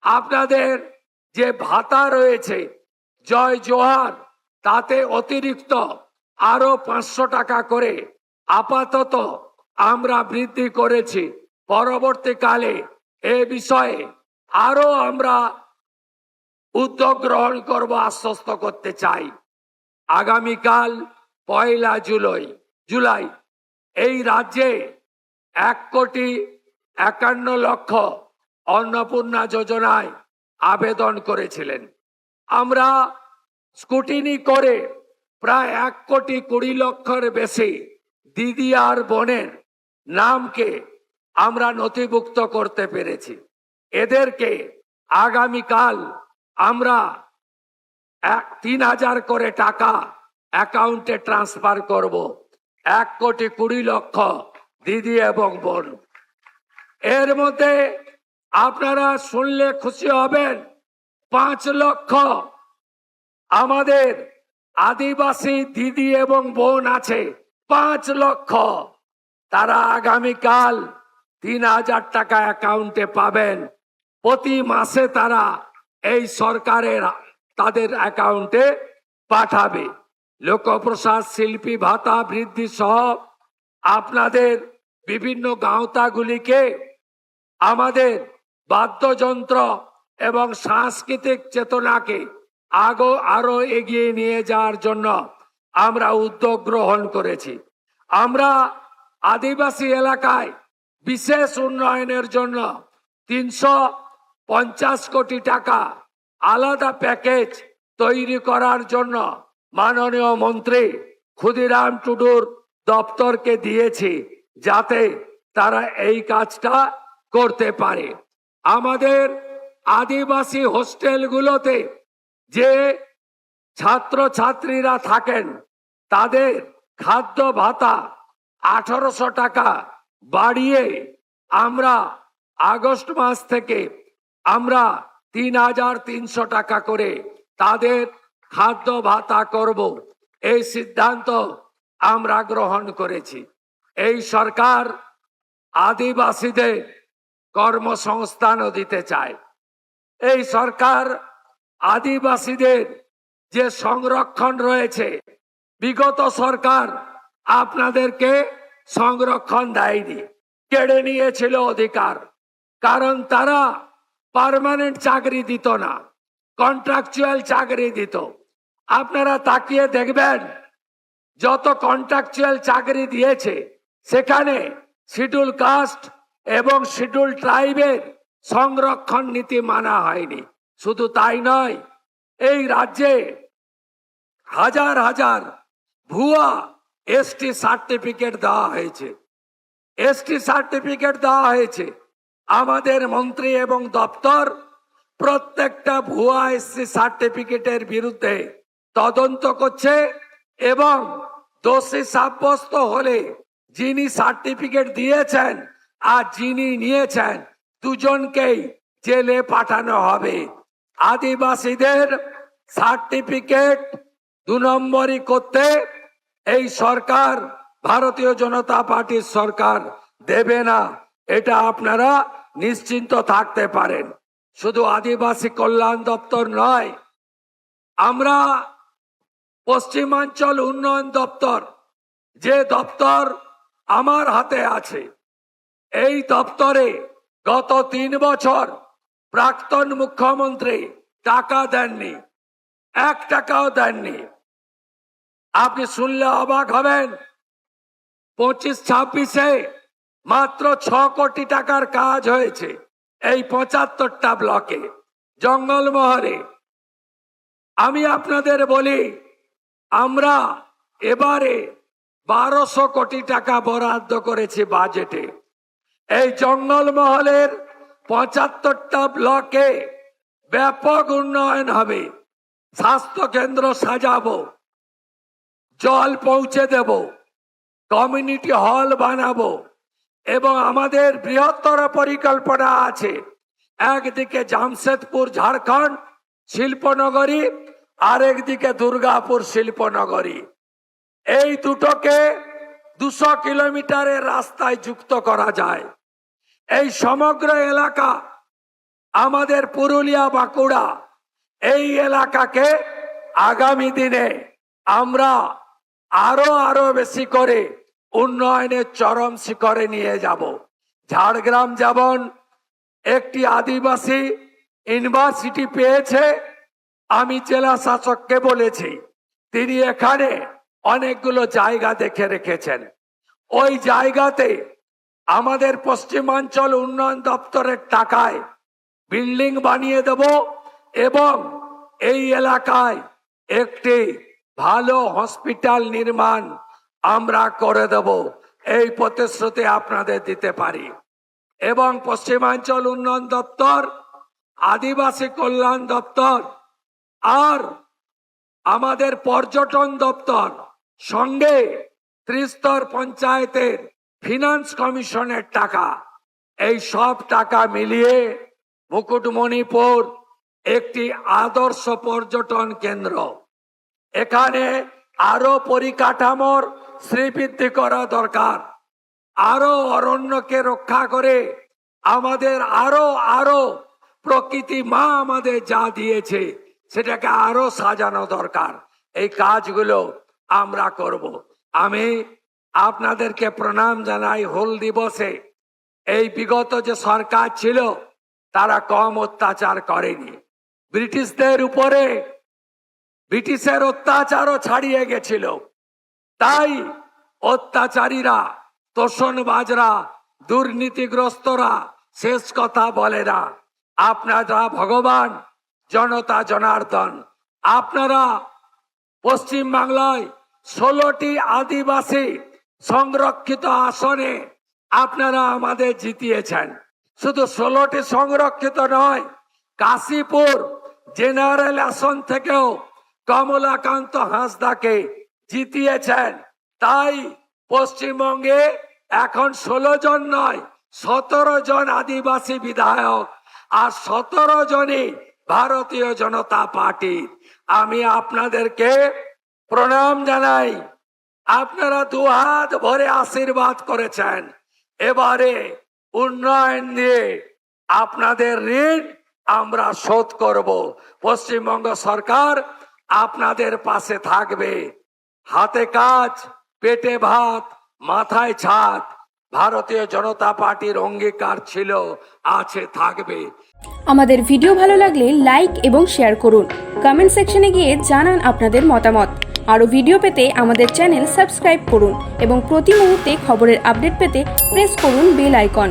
আপনাদের যে ভাতা রয়েছে জয় জোহার, তাতে অতিরিক্ত আরো 500 টাকা করে আপাতত আমরা বৃদ্ধি করেছি। পরবর্তীকালে এ বিষয়ে আরো আমরা উদ্যোগ গ্রহণ করব, আশ্বস্ত করতে চাই। আগামীকাল 1 জুলাই এই রাজ্যে 1,51,00,000 অন্নপূর্ণা যোজনায় আবেদন করেছিলেন। আমরা স্কুটিনি করে প্রায় 1,20,00,000 বেশি দিদি আর বোনের নামকে আমরা নথিভুক্ত করতে পেরেছি। এদেরকে আগামীকাল আমরা 3,000 করে টাকা অ্যাকাউন্টে ট্রান্সফার করব। 1,20,00,000 দিদি এবং বোন। এর মধ্যে আপনারা শুনলে খুশি হবেন, 5 লক্ষ আমাদের আদিবাসী দিদি এবং বোন আছে। 5 লক্ষ তারা আগামীকাল 3,000 টাকা অ্যাকাউন্টে পাবেন। প্রতি মাসে তারা এই সরকারের তাদের অ্যাকাউন্টে পাঠাবে। লোকপ্রসাদ শিল্পী ভাতা বৃদ্ধি সহ আপনাদের বিভিন্ন গাঁওতাগুলিকে আমাদের বাদ্যযন্ত্র এবং সাংস্কৃতিক চেতনাকে আরো এগিয়ে নিয়ে যাওয়ার জন্য আমরা উদ্যোগ গ্রহণ করেছি। আমরা আদিবাসী এলাকায় বিশেষ উন্নয়নের জন্য 350 কোটি টাকা আলাদা প্যাকেজ তৈরি করার জন্য মাননীয় মন্ত্রী ক্ষুদিরাম টুডুর দপ্তরকে দিয়েছি, যাতে তারা এই কাজটা করতে পারে। আমাদের আদিবাসী হোস্টেলগুলোতে যে ছাত্রছাত্রীরা থাকেন তাদের খাদ্য ভাতা 1,800 টাকা বাড়িয়ে আমরা আগস্ট মাস থেকে আমরা 3,300 টাকা করে তাদের খাদ্য ভাতা করব। এই সিদ্ধান্ত আমরা গ্রহণ করেছি। এই সরকার আদিবাসীদের কর্মসংস্থানও দিতে চায়। এই সরকার আদিবাসীদের যে সংরক্ষণ রয়েছে, বিগত সরকার আপনাদেরকে সংরক্ষণ দেয়নি, কেড়ে নিয়েছিল অধিকার। কারণ তারা পার্মানেন্ট চাকরি দিত না, কন্ট্রাকচুয়াল চাকরি দিত। আপনারা তাকিয়ে দেখবেন যত কন্ট্রাকচুয়াল চাকরি দিয়েছে সেখানে শিডিউল কাস্ট এবং শিডিউল ট্রাইবের সংরক্ষণ নীতি মানা হয়নি। শুধু তাই নয়, এই রাজ্যে হাজার হাজার ভুয়া এসটি সার্টিফিকেট দেওয়া হয়েছে। এসটি সার্টিফিকেট দেওয়া হয়েছে। আমাদের মন্ত্রী এবং দপ্তর প্রত্যেকটা ভুয়া এসটি সার্টিফিকেটের বিরুদ্ধে তদন্ত করছে এবং দোষী সাব্যস্ত হলে যিনি সার্টিফিকেট দিয়েছেন আর যিনি নিয়েছেন দুজনকেই জেলে পাঠানো হবে। আদিবাসীদের সার্টিফিকেট 2 নম্বরই করতে এই সরকার, ভারতীয় জনতা পার্টির সরকার দেবে না, এটা আপনারা নিশ্চিন্ত থাকতে পারেন। শুধু আদিবাসী কল্যাণ দপ্তর নয়, আমরা পশ্চিমাঞ্চল উন্নয়ন দপ্তর, যে দপ্তর আমার হাতে আছে, এই দপ্তরে গত 3 বছর প্রাক্তন মুখ্যমন্ত্রী টাকা দেননি, 1 টাকাও দেননি। আপনি শুনলে অবাক হবেন, 25-26-এ মাত্র 6 কোটি টাকার কাজ হয়েছে এই 75টা ব্লকে, জঙ্গলমহলে। আমি আপনাদের বলি, আমরা এবারে 1200 কোটি টাকা বরাদ্দ করেছি বাজেটে। এই জঙ্গলমহলের 75টা ব্লকে ব্যাপক উন্নয়ন হবে। স্বাস্থ্য কেন্দ্র সাজাবো, জল পৌঁছে দেব, কমিউনিটি হল বানাবো এবং আমাদের বৃহত্তর পরিকল্পনা আছে। একদিকে জামশেদপুর ঝাড়খণ্ড শিল্পনগরী, আরেকদিকে দুর্গাপুর শিল্পনগরী। এই দুটোকে 200 কিলোমিটারের রাস্তায় যুক্ত করা যায়। এই সমগ্র এলাকা আমাদের পুরুলিয়া বাঁকুড়া এই এলাকাকে আগামী দিনে আমরা আরো বেশি করে উন্নয়নের চরম শিখরে নিয়ে যাব। ঝাড়গ্রাম যেমন একটি আদিবাসী ইউনিভার্সিটি পেয়েছে, আমি জেলা শাসককে বলেছি, তিনি এখানে অনেকগুলো জায়গা দেখে রেখেছেন। ওই জায়গাতে আমাদের পশ্চিমাঞ্চল উন্নয়ন দপ্তরের টাকায় বিল্ডিং বানিয়ে দেব এবং এই এলাকায় একটি ভালো হসপিটাল নির্মাণ আমরা করে দেব, এই প্রতিশ্রুতি আপনাদের দিতে পারি। এবং পশ্চিমাঞ্চল উন্নয়ন দপ্তর, আদিবাসী কল্যাণ দপ্তর আর আমাদের পর্যটন দপ্তর সঙ্গে ত্রিস্তর পঞ্চায়েতের ফিনান্স কমিশনের টাকা, এই সব টাকা মিলিয়ে মুকুটমণিপুর একটি আদর্শ পর্যটন কেন্দ্র। এখানে আরো পরিকাঠামোর শ্রীবৃদ্ধি করা দরকার। আরো অরণ্যকে রক্ষা করে আমাদের আরো প্রকৃতি মা আমাদের যা দিয়েছে সেটাকে আরো সাজানো দরকার। এই কাজগুলো আমরা করব। আমি আপনাদেরকে প্রণাম জানাই হুল দিবসে। এই বিগত যে সরকার ছিল তারা কম অত্যাচার করেনি। ব্রিটিশদের উপরে ব্রিটিশের অত্যাচারও ছাড়িয়ে গেছিল। তাই অত্যাচারীরা, তোষণবাজরা, দুর্নীতিগ্রস্তরা শেষ কথা বলে না। আপনারা ভগবান, জনতা জনার্দন, আপনারা পশ্চিম বাংলায় 16টি আদিবাসী সংরক্ষিত আসনে আপনারা আমাদের জিতিয়েছেন। শুধু 16টি সংরক্ষিত নয়, কাশীপুর জেনারেল আসন থেকেও কমলাকান্ত হাঁসদাকে জিতিয়েছেন। তাই পশ্চিমবঙ্গে এখন 16 জন নয়, 17 জন আদিবাসী বিধায়ক আর 17 জনই ভারতীয় জনতা পার্টি। আমি আপনাদেরকে প্রণাম জানাই। আপনারা দুহাত ভরে আশীর্বাদ করেছেন। এবারে উন্নয়ন দিয়ে আপনাদের ঋণ আমরা শোধ করব। পশ্চিমবঙ্গ সরকার আপনাদের পাশে থাকবে। হাতে কাজ, পেটে ভাত, মাথায় ছাদ ভারতীয় জনতা পার্টির অঙ্গীকার ছিল, আছে, থাকবে। আমাদের ভিডিও ভালো লাগলে লাইক এবং শেয়ার করুন। কমেন্ট সেকশনে গিয়ে জানান আপনাদের মতামত। আরও ভিডিও পেতে আমাদের চ্যানেল সাবস্ক্রাইব করুন এবং প্রতি মুহূর্তে খবরের আপডেট পেতে প্রেস করুন বেল আইকন।